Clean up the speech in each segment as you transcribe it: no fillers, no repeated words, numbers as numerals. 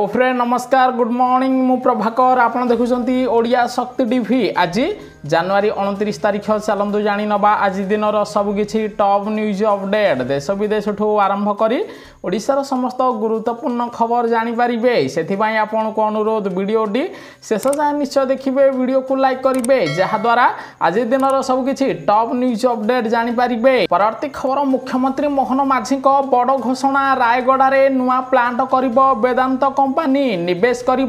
Friend नमस्कार good morning मु प्रभाकर आपन देखुछंती ओडिया शक्ति टीवी। आज जनवरी 29 तारिख चलतु जानी नबा आज दिन सबकि टॉप न्यूज अपडेट देश विदेश आरंभ करी ओडिशार समस्त गुरुत्वपूर्ण खबर जानीपारे से आपण को अनुरोध वीडियोटी शेष जाए निश्चय देखिए वीडियो को लाइक करेंगे जहाद्वारा आज दिन सबकि टॉप न्यूज अपडेट जानीपारे। परवर्ती खबर मुख्यमंत्री मोहन माझी बड़ घोषणा रायगड़े नुआ प्लांट कर वेदांत कंपनी निवेश कर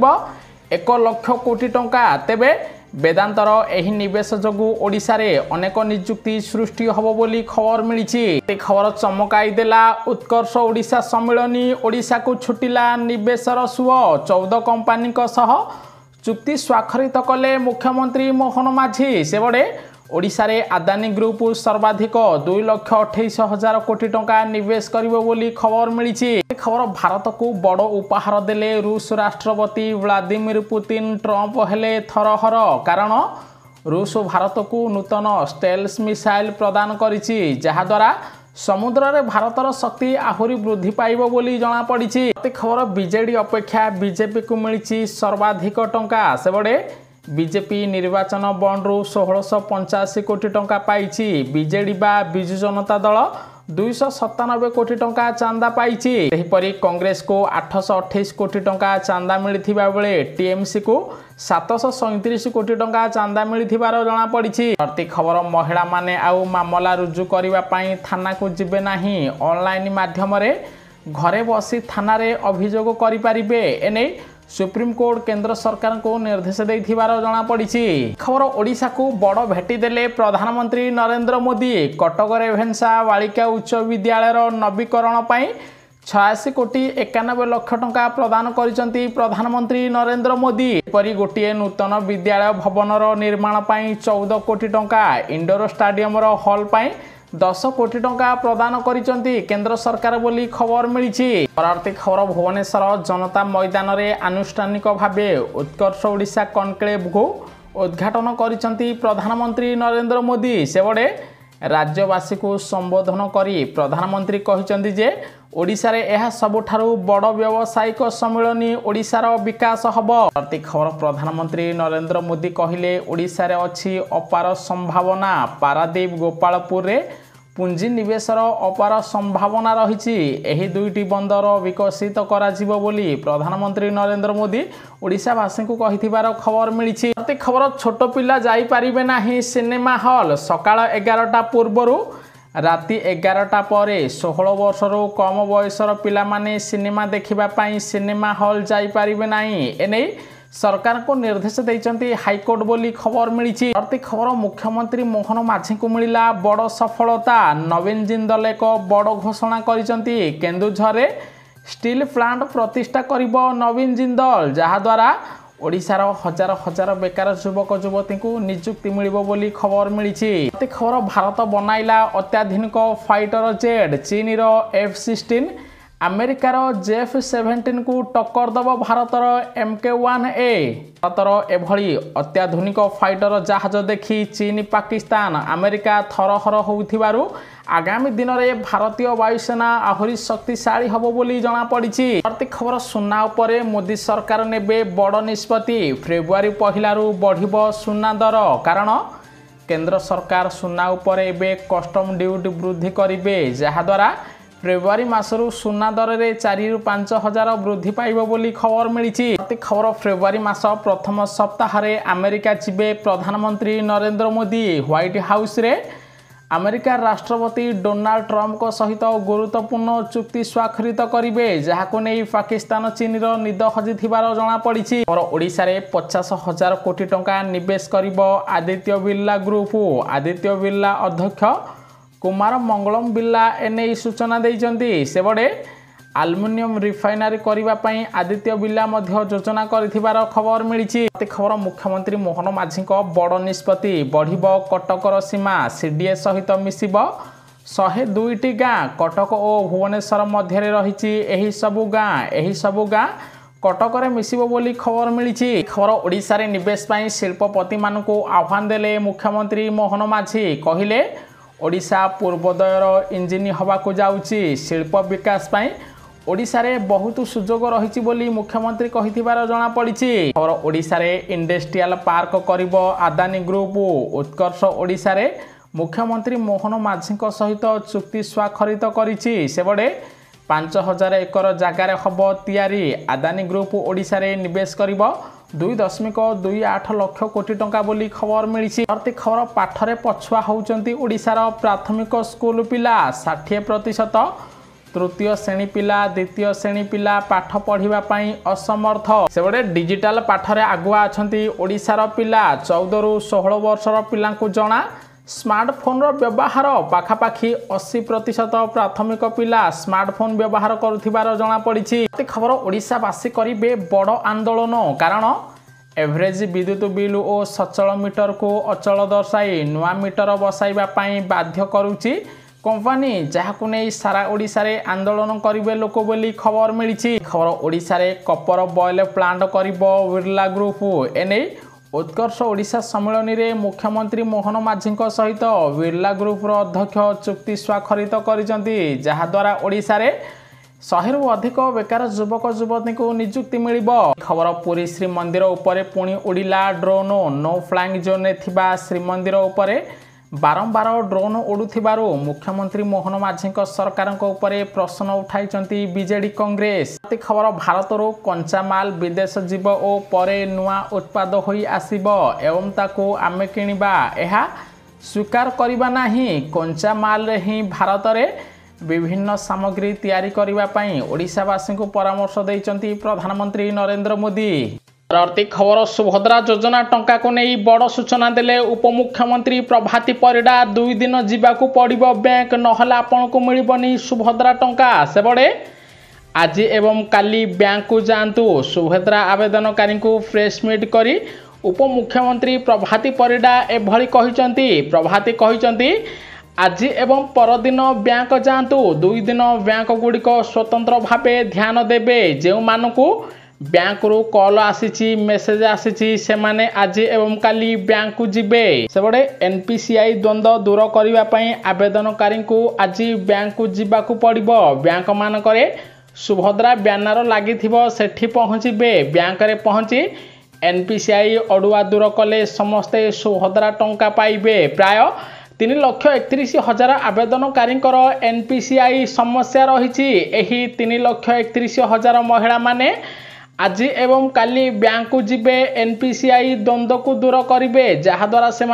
1 लाख कोटी टंका तेबे वेदांतर एही निवेश जोगु ओडिशा रे अनेक नियुक्ति सृष्टि हबो बोली खबर मिली। खबर चमकाई देला उत्कर्ष ओडिशा सम्मेलनी ओडिशा को छुटिला निवेशर सुह 14 कंपनी सह चुक्ति स्वाक्षरित कले मुख्यमंत्री मोहन माझी। सेबड़े ओडिशा रे आदानी ग्रुप सर्वाधिक 2,28,000 कोटी टंका निवेश करिबो बोली खबर मिली। खबर भारत को बड़ उपहार देले रूस राष्ट्रपति व्लादिमीर पुतिन ट्रंप हेले थरहर कारण रूस भारत को नूतन स्टेल्स मिसाइल प्रदान करिछि जहाद्वारा समुद्र रे भारतर शक्ति आहुरी वृद्धि पाइबो बोली जना पड़िछि। खबर बीजेडी अपेक्षा बीजेपी को मिली सर्वाधिक टंका सेबड़े बीजेपी निर्वाचन बॉन्ड रु 1685 कोटी टंका पाइछि। बीजेडी बा बिजु जनता दल 297 कोटी टंका चांदा पाइछि। सेहिपरि कांग्रेस को 828 कोटी टंका चांदा मिलिथिबा बेले टीएमसी को 737 कोटी टंका चांदा मिलिथिबार जଣା पड़िछि। प्रति खबर महिला माने आउ मामला रुजु करिबा पई थाना को जिबे नाही ऑनलाइन माध्यम रे घरे बसी थाना रे अभियोग करि परिबे एने सुप्रीम कोर्ट केंद्र सरकार को निर्देश देथिबार जଣା पड़िछि। खबर ओडिशा को बड़ भेटी देले प्रधानमंत्री नरेंद्र मोदी कटक रेभेन्सा बालिका उच्च विद्यालय नवीकरण पई 86 कोटी 91 लाख टंका प्रदान करिसंती प्रधानमंत्री नरेंद्र मोदी। परि गोटिए नूतन विद्यालय भवनर निर्माण पई 14 कोटी टंका इंडोर स्टेडियम रो हॉल पई 10 कोटी टंका प्रदान करिसंती केंद्र सरकार बोली खबर मिली। परवर्ती खबर भुवनेश्वर जनता मैदान रे आनुष्ठानिक भावे उत्कर्ष ओडिशा कनक्लेव को उद्घाटन करिसंती प्रधानमंत्री नरेंद्र मोदी। सेबड़े राज्यवासी को संबोधन करी प्रधानमंत्री कहिसंती जे ओडिशा रे एहा सबुठारु बड़ व्यावसायिक सम्मेलनी ओडिशार विकास हबो। प्रति खबर प्रधानमंत्री नरेंद्र मोदी कहिले ओडिशा रे अछि अपार संभावना पारादीप गोपालपुर रे पुंजी निवेशर अपार संभावना रहिछि एही दुईटी बंदर विकसित करा जिवो बोली प्रधानमंत्री नरेंद्र मोदी ओडिशावासी को कहिथिबार खबर मिलिछि। प्रति खबर छोट पिला जाई परिबे नाही सिनेमा हॉल सकाळ 11टा पूर्वरु राति 11टा पर 16 वर्षर कम बयसर पिला माने सिनेमा देखिबा पई सिनेमा हॉल जाई परिबे नाही एने सरकार को निर्देश देइचंती हाईकोर्ट बोली खबर मिली। प्रति खबर मुख्यमंत्री मोहन माझी को मिला बड़ सफलता नवीन जिंदल एक बड़ घोषणा करिसंती केन्दुझर रे स्टील प्लांट प्रतिष्ठा करिबो नवीन जिंदल जहाद्वारा ओडिशार हजार हजार बेकार युवक युवती को नियुक्ति मिलिबो बोली खबर मिली। खबर भारत बनाइला अत्याधुनिक फाइटर जेट चीन रो F-16 अमेरिकार F-17 को टक्कर दब भारतर MK-1A। भारतर एभली अत्याधुनिक फाइटर जहाज देखी चीन पाकिस्तान अमेरिका थरहर होउथिबारु आगामी दिन में भारतीय वायुसेना आहुरी शक्तिशाली हबो बोली जना पड़िछि। प्रति खबर सुना उपरे मोदी सरकार नेबे बड़ निष्पत्ति फेब्रुआरी पहिलारु बढ़िबो सुना दर कारण केंद्र सरकार सुना उपरे एबे कस्टम ड्यूटी वृद्धि करिबे जहाद्वारा फेब्रुआरी मासरु सुना दर रे 4 रु 5 हजार वृद्धि पाइबो बोली खबर मिली। प्रति खबर फेब्रुआरी मास प्रथम सप्ताह रे अमेरिका जिबे प्रधानमंत्री नरेंद्र मोदी व्हाइट हाउस रे अमेरिका राष्ट्रपति डोनाल्ड ट्रंप को सहित गुरुत्वपूर्ण चुक्ति स्वाक्षरित करिबे जहाको नै पाकिस्तान चीन रो निद हजिथिबार जଣା पड़िछि। और ओडिशा रे 50,000 कोटी टंका निवेश करिबो आदित्य बिर्ला ग्रुप। आदित्य बिर्ला अध्यक्ष कुमार मंगलम बिर्ला एने सूचना देइचंती सेबड़े एल्युमिनियम रिफाइनरी करिबा पई आदित्य बिर्ला मध्य योजना करिथिबार खबर मिलिछि। खबर मुख्यमंत्री मोहन माझी को बड़ निष्पत्ति बढ़िबो कटकर सीमा सीडीए सहित मिसिबो 102टी गाँ कटक और भुवनेश्वर मध्य रहिछि एही सबु गाँ कटक रे मिसिबो बोली खबर मिलिछि। खबर ओडिशा रे निवेश पई शिल्पपति मानकु आह्वान देले मुख्यमंत्री मोहन माझी कहिले ओडिशा पूर्वोदयर इंजिन हवा को जाउछि शिल्प विकास पई ओडिशा रे बहुत सुजोग रही बोली मुख्यमंत्री कहिथिबार जणा पड़िछि। और ओडिशा रे इंडस्ट्रियल पार्क करिबो आदानी ग्रुप। उत्कर्ष ओडिशा रे मुख्यमंत्री मोहन माझी सहित चुक्ति स्वाक्षरित करिछि। सेबडे 5000 एकर जगार हब तैयारी। आदानी ग्रुप ओडिशा रे निवेश करिबो 2.28 लाख कोटी टंका बोली खबर मिली। प्रति खबर पाठरे पछुआ होउचंती ओडिशार प्राथमिक स्कूल पिला 60%। तृतीय श्रेणी पिला द्वितीय श्रेणी पिला पाठ पढ़िबा पई असमर्थ। सेबडे डिजिटल पाठरे आगुआ अछंती ओडिशार पिला। 14 रु 16 वर्षर पिलांकु जणा स्मार्टफोन व्यवहार। पाखापाखि 80% प्राथमिक पिला स्मार्टफोन व्यवहार करुथिबार जणा पड़िछि। खबर ओडिशावासी करिबे बड़ आंदोलन। कारण एवरेज विद्युत बिल और सचल मीटर को अचल दर्शाई नुआ मीटर बसाइबा पई बाध्य करुछि कंपनी। जहाकु नै सारा ओडिशा रे आंदोलन करिवे लोक बोली खबर मिली। खबर ओडिशा रे कपर बॉयल प्लांट करिबो बिरला ग्रुप। एने उत्कर्ष ओडिशा सम्मेलन में मुख्यमंत्री मोहन माझी सहित बिरला ग्रुप अध्यक्ष चुक्ति स्वाक्षरित करिसंती। जहाद्वारा ओडिशा रे 100 रु अधिक बेकार युवक युवती को नियुक्ति मिलिबो। खबर पुरी श्रीमंदिर उपरे पुणी उड़िला ड्रोन। नो फ्लाइंग जोन रे थिबा श्रीमंदिर उपरे बारंबार ड्रोन उड़ुथिबारु मुख्यमंत्री मोहन माझी सरकार उपरे प्रश्न उठाइचंती बीजेडी कांग्रेस। खबर भारतरू कंचा माल विदेश जीव और परे नुआ उत्पाद होई आसीबो एवं ताकू आमे किनिबा एहा स्वीकार करिबा नाही। कंचा माल रे ही भारत रे विभिन्न सामग्री तैयारी करिबा पई ओडिशावासी को परामर्श दैचंती प्रधानमंत्री नरेंद्र मोदी। परवर्ती खबर सुभद्रा योजना टंका को नहीं बड़ सूचना देले उपमुख्यमंत्री प्रभाती परिडा। 2 दिन जीवाकू पड़िबो बैंक नहला आपन को मिलिबनी सुभद्रा टंका। सेबडे आज एवं काली बैंक को जांतु। सुभद्रा आवेदनकारी को प्रेस मीट करी उपमुख्यमंत्री प्रभाती परिडा एभली कहिसंती। प्रभाती कहिसंती आज एवं परदिन बैंक जांतु। 2 दिन बैंक गुड़िक स्वतंत्र भावे ध्यान देबे। जो मानकू बैंक रु कॉल आसीची मेसेज आसीची से माने आज एवं काली बैंक को जिबे। सेबडे एनपीसीआई द्वंद्व दूर करिबा पई आवेदनकारी को आज बैंक को जिबाकू पड़िबो। बैंक मानकरे सुभद्रा बैनर लागिथिबो सेठी पहुँचबे। बैंक रे पहुँची एनपीसीआई अडुआ दूर कले समस्ते सुभद्रा टंका पाइबे। प्राय 3,31,000 आवेदनकारी एनपीसीआई समस्या रही। एही 3,31,000 महिला माने आज एवं काली बैंक को जिबे एनपीसीआई द्वंद्व को दूर करिवे। जहाद्वारा से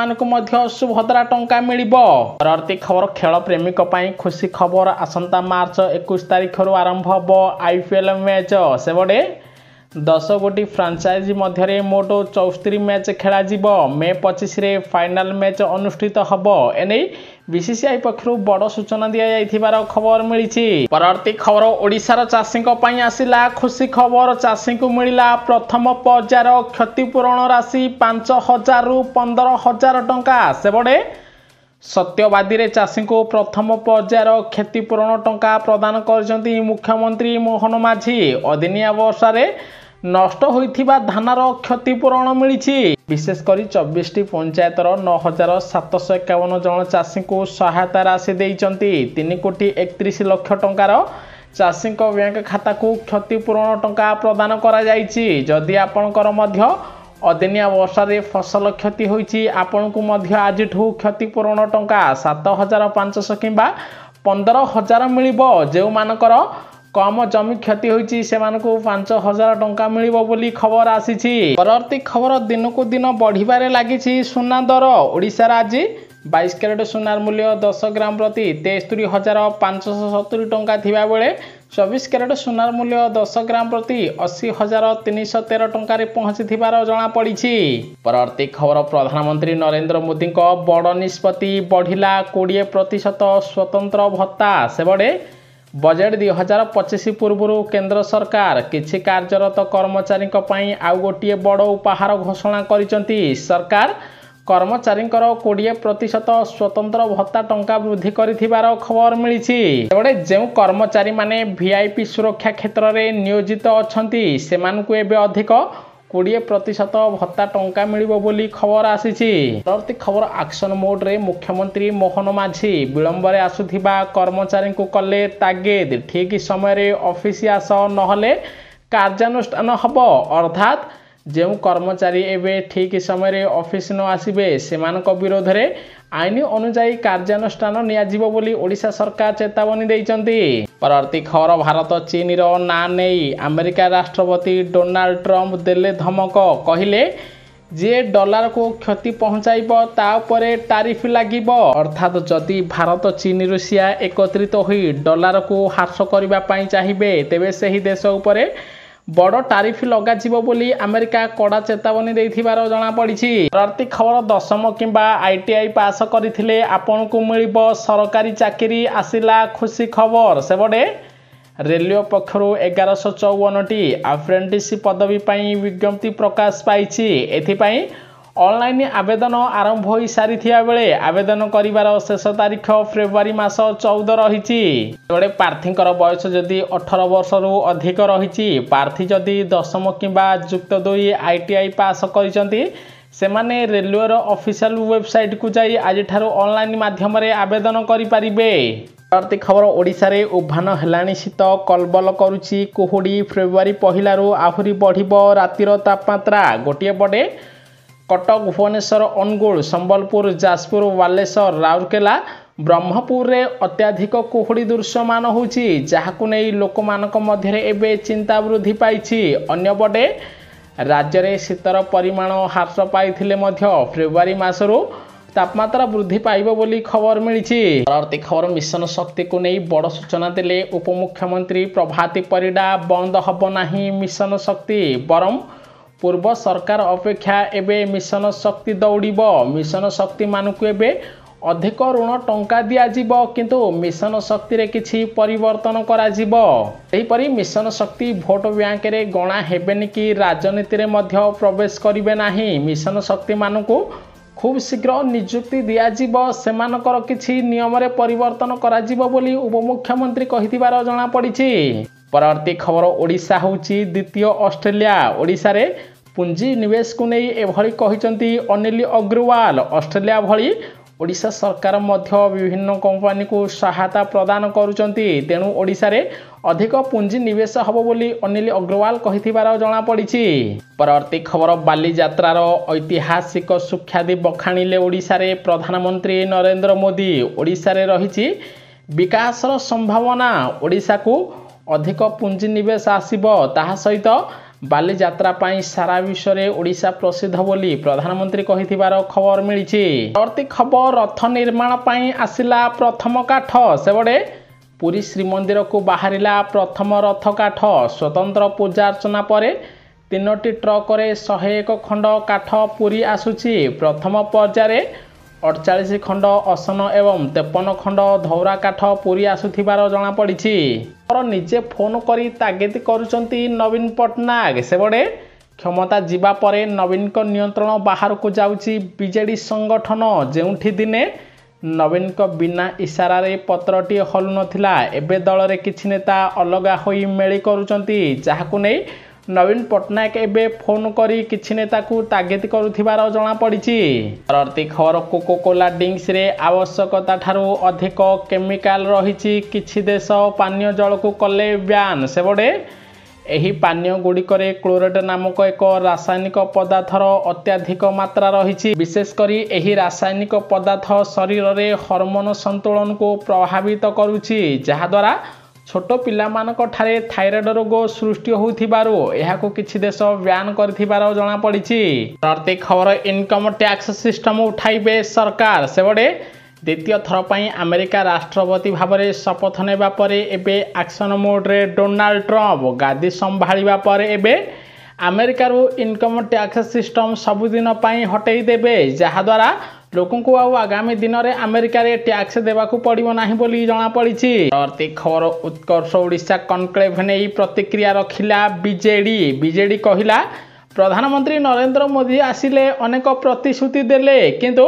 सुभद्रा टंका मिलिबो। परवर्ती खबर खेल प्रेमिक पई खुशी खबर। आसंता मार्च 21 तारिख रु आरंभ हबो आईपीएल मैच। सेबडे 10 गोटी फ्रांचाइजी मध्य मोट 74 मैच खेला जिवो। मे 25 रे फाइनल मैच अनुष्ठित हबो। एने बीसीसीआई पक्षरु बड़ सूचना दिया जाइथिबार खबर मिली। परवर्ती खबर ओडिशार चाषी पई आसिला खुशी खबर। चाषी को मिला प्रथम पर्यायर क्षतिपूरण राशि 5,000 रु 15,000 टंका। सेबडे सत्यवादी रे चाषी को प्रथम पर्यायर क्षतिपूरण टंका प्रदान करजंती मुख्यमंत्री मोहन माझी। अदिनिया वर्षा रे नष्ट होइथिबा धानर क्षतिपूरण मिली। विशेषकर 24टी पंचायतर 9,751 जन चाषी को सहायता राशि देइचंती। 3,31,00,000 टंकार चाषी बैंक खाता को क्षतिपूरण टंका प्रदान करा जाइछि। जदि आपणकर मध्य अदिनिया वर्षा रे फसल क्षति होइछि आपन को मध्य आजिठू क्षतिपूरण टंका 7,500 किंबा 15,000 मिलिबो। जो मानकर कम जमी क्षति होइछि सेमानकु 5,000 टंका मिलिबो बोली खबर आसीछि। परवर्ती खबर दिन को दिन बढ़िबारे लागिछि सुना दर। ओडिशा आज 22 कैरेट सुनार मूल्य 10 ग्राम प्रति 73,570 टंका थिबा बेले 24 कैरेट सुनार मूल्य 10 ग्राम प्रति 80,313 टंका पहुंचीथिबार जना पड़िछि। परवर्ती खबर प्रधानमंत्री नरेंद्र मोदी बड़ निष्पत्ति बढ़िला 20% स्वतंत्र भत्ता। सेबडे बजेट 2025 पूर्व केंद्र सरकार किछि कार्यरत कर्मचारी आउ गोटे बड़ उपहार घोषणा करिसंती। सरकार कर्मचारी 20% स्वतंत्र भत्ता टंका वृद्धि करिथिबार खबर मिली। जो कर्मचारी माने वीआईपी सुरक्षा क्षेत्र में नियोजित अछंती सेमानकु एबे अधिक 20% ଭତ୍ତା ଟଙ୍କା ମିଳିବ ବୋଲି ଖବର ଆସିଛି। ପରବର୍ତ୍ତୀ ଖବର ଆକ୍ସନ ମୋଡରେ ମୁଖ୍ୟମନ୍ତ୍ରୀ ମୋହନ ମାଝୀ ବିଳମ୍ବରେ ଆସୁଥିବା କର୍ମଚାରୀଙ୍କୁ କଲେ ତାଗିଦ, ଠିକ୍ ସମୟରେ ଅଫିସ ଆସ ନହେଲେ କାର୍ଯ୍ୟାନୁଷ୍ଠାନ ହେବ। ଅର୍ଥାତ୍ ଯେଉଁ କର୍ମଚାରୀ ଏବେ ଠିକ୍ ସମୟରେ ଅଫିସ ନ ଆସିବେ ସେମାନଙ୍କ ବିରୋଧରେ ଆଇନ ଅନୁଯାୟୀ କାର୍ଯ୍ୟାନୁଷ୍ଠାନ ନିଆଯିବ ବୋଲି ଓଡ଼ିଶା ସରକାର ଚେତାବନୀ ଦେଇଛନ୍ତି। ପରବର୍ତ୍ତୀ ଖବର ଭାରତ ଚୀନର ନାଁ ନେଇ ଆମେରିକା ରାଷ୍ଟ୍ରପତି ଡୋନାଲ୍ଡ ଟ୍ରମ୍ପ ଦେଲେ ଧମକ, କହିଲେ ଯିଏ ଡଲାରକୁ କ୍ଷତି ପହଞ୍ଚାଇବ ତା ଉପରେ ଟାରିଫ ଲାଗିବ। ଅର୍ଥାତ୍ ଯଦି ଭାରତ ଚୀନ ରୁଷିଆ ଏକତ୍ରିତ ହୋଇ ଡଲାରକୁ ହ୍ରାସ କରିବା ପାଇଁ ଚାହିଁବେ ତେବେ ସେହି ଦେଶ ଉପରେ ବଡ଼ ଟାରିଫ ଲଗାଯିବ ବୋଲି ଆମେରିକା କଡ଼ା ଚେତାବନୀ ଦେଇଥିବାର ଜଣାପଡ଼ିଛି। ପରବର୍ତ୍ତୀ ଖବର ଦଶମ କିମ୍ବା ITI ପାସ୍ କରିଥିଲେ ଆପଣଙ୍କୁ ମିଳିବ ସରକାରୀ ଚାକିରି, ଆସିଲା ଖୁସି ଖବର। ସେପଟେ ରେଲୱେ ପକ୍ଷରୁ 1154ଟି ଆପ୍ରେଣ୍ଟିସ୍ ପଦବୀ ପାଇଁ ବିଜ୍ଞପ୍ତି ପ୍ରକାଶ ପାଇଛି। ଏଥିପାଇଁ ଅନଲାଇନ୍ ଆବେଦନ ଆରମ୍ଭ ହୋଇସାରିଥିବା ବେଳେ ଆବେଦନ କରିବାର ଶେଷ ତାରିଖ ଫେବୃଆରୀ ମାସ 14 ରହିଛି। ସେପଟେ ପ୍ରାର୍ଥୀଙ୍କର ବୟସ ଯଦି 18 ବର୍ଷରୁ ଅଧିକ ରହିଛି, ପ୍ରାର୍ଥୀ ଯଦି ଦଶମ କିମ୍ବା ଯୁକ୍ତ 2 ITI ପାସ୍ କରିଛନ୍ତି ସେମାନେ ରେଲୱେର ଅଫିସିଆଲ ୱେବସାଇଟକୁ ଯାଇ ଆଜିଠାରୁ ଅନଲାଇନ୍ ମାଧ୍ୟମରେ ଆବେଦନ କରିପାରିବେ। ପରବର୍ତ୍ତୀ ଖବର ଓଡ଼ିଶାରେ ଉଭାନ ହେଲାଣି ଶୀତ, କଲବଲ କରୁଛି କୁହୁଡ଼ି। ଫେବୃଆରୀ ପହିଲାରୁ ଆହୁରି ବଢ଼ିବ ରାତିର ତାପମାତ୍ରା। ଗୋଟିଏ ପଟେ କଟକ, ଭୁବନେଶ୍ୱର, ଅନୁଗୁଳ, ସମ୍ବଲପୁର, ଯାଜପୁର, ବାଲେଶ୍ୱର, ରାଉରକେଲା, ବ୍ରହ୍ମପୁରରେ ଅତ୍ୟଧିକ କୁହୁଡ଼ି ଦୃଶ୍ୟମାନ ହେଉଛି, ଯାହାକୁ ନେଇ ଲୋକମାନଙ୍କ ମଧ୍ୟରେ ଏବେ ଚିନ୍ତା ବୃଦ୍ଧି ପାଇଛି। ଅନ୍ୟପଟେ ରାଜ୍ୟରେ ଶୀତର ପରିମାଣ ହ୍ରାସ ପାଇଥିଲେ ମଧ୍ୟ ଫେବୃଆରୀ ମାସରୁ ତାପମାତ୍ରା ବୃଦ୍ଧି ପାଇବ ବୋଲି ଖବର ମିଳିଛି। ପରବର୍ତ୍ତୀ ଖବର ମିଶନ ଶକ୍ତିକୁ ନେଇ ବଡ଼ ସୂଚନା ଦେଲେ ଉପମୁଖ୍ୟମନ୍ତ୍ରୀ ପ୍ରଭାତୀ ପରିଡ଼ା। ବନ୍ଦ ହେବ ନାହିଁ ମିଶନ ଶକ୍ତି, ବରଂ ପୂର୍ବ ସରକାର ଅପେକ୍ଷା ଏବେ ମିଶନ ଶକ୍ତି ଦୌଡ଼ିବ। ମିଶନ ଶକ୍ତିମାନଙ୍କୁ ଏବେ ଅଧିକ ଋଣ ଟଙ୍କା ଦିଆଯିବ, କିନ୍ତୁ ମିଶନ ଶକ୍ତିରେ କିଛି ପରିବର୍ତ୍ତନ କରାଯିବ। ସେହିପରି ମିଶନ ଶକ୍ତି ଭୋଟ ବ୍ୟାଙ୍କରେ ଗଣା ହେବେନି କି ରାଜନୀତିରେ ମଧ୍ୟ ପ୍ରବେଶ କରିବେ ନାହିଁ। ମିଶନ ଶକ୍ତିମାନଙ୍କୁ ଖୁବ୍ ଶୀଘ୍ର ନିଯୁକ୍ତି ଦିଆଯିବ, ସେମାନଙ୍କର କିଛି ନିୟମରେ ପରିବର୍ତ୍ତନ କରାଯିବ ବୋଲି ଉପମୁଖ୍ୟମନ୍ତ୍ରୀ କହିଥିବାର ଜଣାପଡ଼ିଛି। ପରବର୍ତ୍ତୀ ଖବର ଓଡ଼ିଶା ହେଉଛି ଦ୍ୱିତୀୟ ଅଷ୍ଟ୍ରେଲିଆ। ଓଡ଼ିଶାରେ ପୁଞ୍ଜି ନିବେଶକୁ ନେଇ ଏଭଳି କହିଛନ୍ତି ଅନିଲ ଅଗ୍ରୱାଲ। ଅଷ୍ଟ୍ରେଲିଆ ଭଳି ଓଡ଼ିଶା ସରକାର ମଧ୍ୟ ବିଭିନ୍ନ କମ୍ପାନୀକୁ ସହାୟତା ପ୍ରଦାନ କରୁଛନ୍ତି, ତେଣୁ ଓଡ଼ିଶାରେ ଅଧିକ ପୁଞ୍ଜି ନିବେଶ ହେବ ବୋଲି ଅନିଲ ଅଗ୍ରୱାଲ କହିଥିବାର ଜଣାପଡ଼ିଛି। ପରବର୍ତ୍ତୀ ଖବର ବାଲିଯାତ୍ରାର ଐତିହାସିକ ସୁଖ୍ୟାତି ବଖାଣିଲେ ଓଡ଼ିଶାରେ ପ୍ରଧାନମନ୍ତ୍ରୀ ନରେନ୍ଦ୍ର ମୋଦି। ଓଡ଼ିଶାରେ ରହିଛି ବିକାଶର ସମ୍ଭାବନା, ଓଡ଼ିଶାକୁ ଅଧିକ ପୁଞ୍ଜି ନିବେଶ ଆସିବ, ତାହା ସହିତ ବାଲିଯାତ୍ରା ପାଇଁ ସାରା ବିଶ୍ୱରେ ଓଡ଼ିଶା ପ୍ରସିଦ୍ଧ ବୋଲି ପ୍ରଧାନମନ୍ତ୍ରୀ କହିଥିବାର ଖବର ମିଳିଛି। ପରବର୍ତ୍ତୀ ଖବର ରଥ ନିର୍ମାଣ ପାଇଁ ଆସିଲା ପ୍ରଥମ କାଠ। ସେପଟେ ପୁରୀ ଶ୍ରୀମନ୍ଦିରକୁ ବାହାରିଲା ପ୍ରଥମ ରଥ କାଠ। ସ୍ୱତନ୍ତ୍ର ପୂଜା ଅର୍ଚ୍ଚନା ପରେ 3ଟି ଟ୍ରକରେ 101 ଖଣ୍ଡ କାଠ ପୁରୀ ଆସୁଛି। ପ୍ରଥମ ପର୍ଯ୍ୟାୟରେ 48 ଖଣ୍ଡ ଅସନ ଏବଂ 53 ଖଣ୍ଡ ଧଉରା କାଠ ପୁରୀ ଆସୁଥିବାର ଜଣାପଡ଼ିଛି। ନିଜେ ଫୋନ୍ କରି ତାଗିଦ କରୁଛନ୍ତି ନବୀନ ପଟ୍ଟନାୟକ। ସେପଟେ କ୍ଷମତା ଯିବା ପରେ ନବୀନଙ୍କ ନିୟନ୍ତ୍ରଣ ବାହାରକୁ ଯାଉଛି ବିଜେଡି ସଂଗଠନ। ଯେଉଁଠି ଦିନେ ନବୀନଙ୍କ ବିନା ଇସାରାରେ ପତ୍ରଟିଏ ହଲୁନଥିଲା, ଏବେ ଦଳରେ କିଛି ନେତା ଅଲଗା ହୋଇ ମେଳି କରୁଛନ୍ତି, ଯାହାକୁ ନେଇ ନବୀନ ପଟ୍ଟନାୟକ ଏବେ ଫୋନ୍ କରି କିଛି ନେତାକୁ ତାଗିଦ କରୁଥିବାର ଜଣାପଡ଼ିଛି। ପରବର୍ତ୍ତୀ ଖବର କୋକାକୋଲା ଡ୍ରିଙ୍କ୍ସରେ ଆବଶ୍ୟକତା ଠାରୁ ଅଧିକ କେମିକାଲ ରହିଛି, କିଛି ଦେଶ ପାନୀୟ ଜଳକୁ କଲେ ବ୍ୟାନ୍। ସେପଟେ ଏହି ପାନୀୟ ଗୁଡ଼ିକରେ କ୍ଲୋରେଟ୍ ନାମକ ଏକ ରାସାୟନିକ ପଦାର୍ଥର ଅତ୍ୟଧିକ ମାତ୍ରା ରହିଛି। ବିଶେଷ କରି ଏହି ରାସାୟନିକ ପଦାର୍ଥ ଶରୀରରେ ହରମୋନ ସନ୍ତୁଳନକୁ ପ୍ରଭାବିତ କରୁଛି, ଯାହାଦ୍ୱାରା ଛୋଟ ପିଲାମାନଙ୍କ ଠାରେ ଥାଇରଏଡ୍ ରୋଗ ସୃଷ୍ଟି ହେଉଥିବାରୁ ଏହାକୁ କିଛି ଦେଶ ବ୍ୟାନ୍ କରିଥିବାର ଜଣାପଡ଼ିଛି। ପରବର୍ତ୍ତୀ ଖବର ଇନକମ୍ ଟ୍ୟାକ୍ସ ସିଷ୍ଟମ ଉଠାଇବେ ସରକାର। ସେପଟେ ଦ୍ୱିତୀୟ ଥର ପାଇଁ ଆମେରିକା ରାଷ୍ଟ୍ରପତି ଭାବରେ ଶପଥ ନେବା ପରେ ଏବେ ଆକ୍ସନ ମୋଡରେ ଡୋନାଲ୍ଡ ଟ୍ରମ୍ପ। ଗାଦି ସମ୍ଭାଳିବା ପରେ ଏବେ ଆମେରିକାରୁ ଇନକମ୍ ଟ୍ୟାକ୍ସ ସିଷ୍ଟମ ସବୁଦିନ ପାଇଁ ହଟେଇ ଦେବେ, ଯାହାଦ୍ୱାରା ଲୋକଙ୍କୁ ଆଉ ଆଗାମୀ ଦିନରେ ଆମେରିକାରେ ଟ୍ୟାକ୍ସ ଦେବାକୁ ପଡ଼ିବ ନାହିଁ ବୋଲି ଜଣାପଡ଼ିଛି। ପରବର୍ତ୍ତୀ ଖବର ଉତ୍କର୍ଷ ଓଡ଼ିଶା କନକ୍ଲେଭ ନେଇ ପ୍ରତିକ୍ରିୟା ରଖିଲା ବିଜେଡି। ବିଜେଡି କହିଲା ପ୍ରଧାନମନ୍ତ୍ରୀ ନରେନ୍ଦ୍ର ମୋଦି ଆସିଲେ ଅନେକ ପ୍ରତିଶ୍ରୁତି ଦେଲେ, କିନ୍ତୁ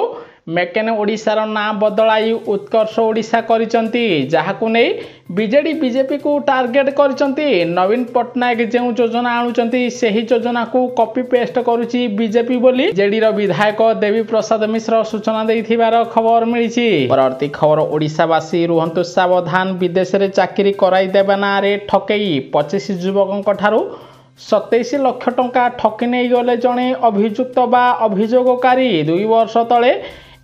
मेकेन ओडिशार नाँ बदलाई उत्कर्ष ओडिशा करिसंती जहाकु नै बीजेडी बीजेपी को टार्गेट करिसंती। नवीन पट्टनायक जो योजना आणुचंती सेही योजना को कॉपी पेस्ट करुची बीजेपी बोली जेडी रो विधायक देवी प्रसाद मिश्र सूचना देथिबार खबर मिलिछि। परवर्ती खबर ओडिशावासी रुहंतु सावधान विदेश रे चाकरी कराई देबा ना रे ठकेई 25 युवकों ठारू 27 लाख टंका ठकी नहीं गले जड़े अभियुक्त बा अभियोगकारी 2 वर्ष तले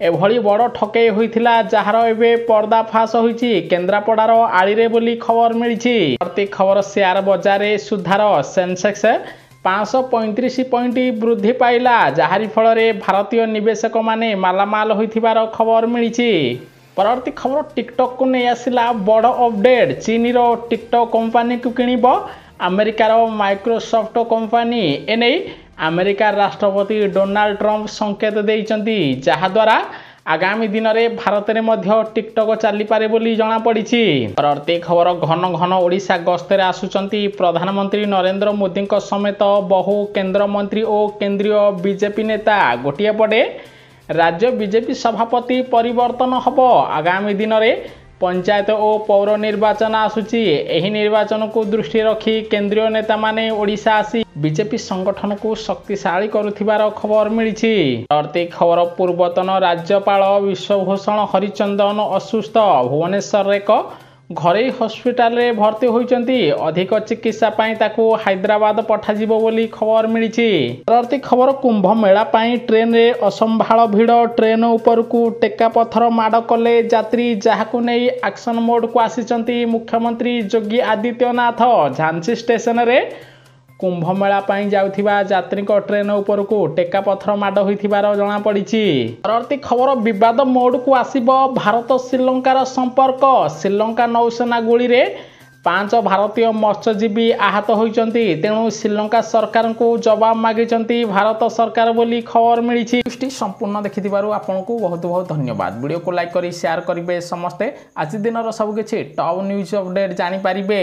एभली बड़ ठकेई होइथिला जहार एबे पर्दाफाश होइछि केन्द्रापड़ार आळीरे बोली खबर मिलिछि। प्रति खबर शेयर बजार रे सुधार सेंसेक्स 535 पॉइंट वृद्धि पाइला जहारी फल रे भारतीय निवेशक माने मालामाल होइथिबार खबर मिलिछि। परवर्ती खबर टिकटॉक को नहीं आसिला बड़ अपडेट चीन रो टिकटॉक कंपनी को किनिब अमेरिकार माइक्रोसॉफ्ट कंपनी एने अमेरिका राष्ट्रपति डोनाल्ड ट्रंप संकेत देइचंती जहाद्वारा आगामी दिन में भारत में मध्य टिकटॉक चली पारे बोली जना पड़िछि। परवर्ती खबर घन घन ओडिशा गस्तर आसुचंती प्रधानमंत्री नरेंद्र मोदी समेत बहु केंद्र मंत्री और केंद्रीय बीजेपी नेता गोटिए पटे राज्य बीजेपी सभापति परिवर्तन हब आगामी दिन में पंचायत और पौर निर्वाचन आसुची एही निर्वाचन को दृष्टि रखी केंद्रीय नेता माने ओडिशा आसी बीजेपी संगठन को शक्तिशाली करुथिबार खबर मिलिछि। परवर्ती खबर पूर्वतन राज्यपाल विश्वभूषण हरिचंदन असुस्थ भुवनेश्वर एक घरे हॉस्पिटल रे भर्ती होइचंती अधिक चिकित्सा पाई ताकू हैदराबाद पठाजिबो बोली खबर मिलिछि। परवर्ती खबर कुंभ मेला पाई ट्रेन रे असंभाळ भिड़ ट्रेन ऊपर को टेका पत्थर माड़ कले यात्री जहाकू नहीं एक्शन मोड को आसीचंती मुख्यमंत्री योगी आदित्यनाथ झांसी स्टेशन रे कुंभ मेला पाई जाउथिबा यात्री को ट्रेन ऊपर को टेका पत्थर माड़ होइथिबार जणा पड़िछि। परवर्ती खबर विवाद मोड को आसीबो भारत श्रीलंकार संपर्क श्रीलंका नौसेना गुली रे 5 भारतीय मत्स्यजीवी आहत होइचंती तेणु श्रीलंका सरकार को जवाब मागिचंती भारत सरकार बोली खबर मिलिछि। संपूर्ण देखिथिबारु आपनको बहुत बहुत धन्यवाद। वीडियो को लाइक करी शेयर करिवे समस्ते आज दिनर सब किछि टॉप न्यूज अपडेट जानि पारिबे।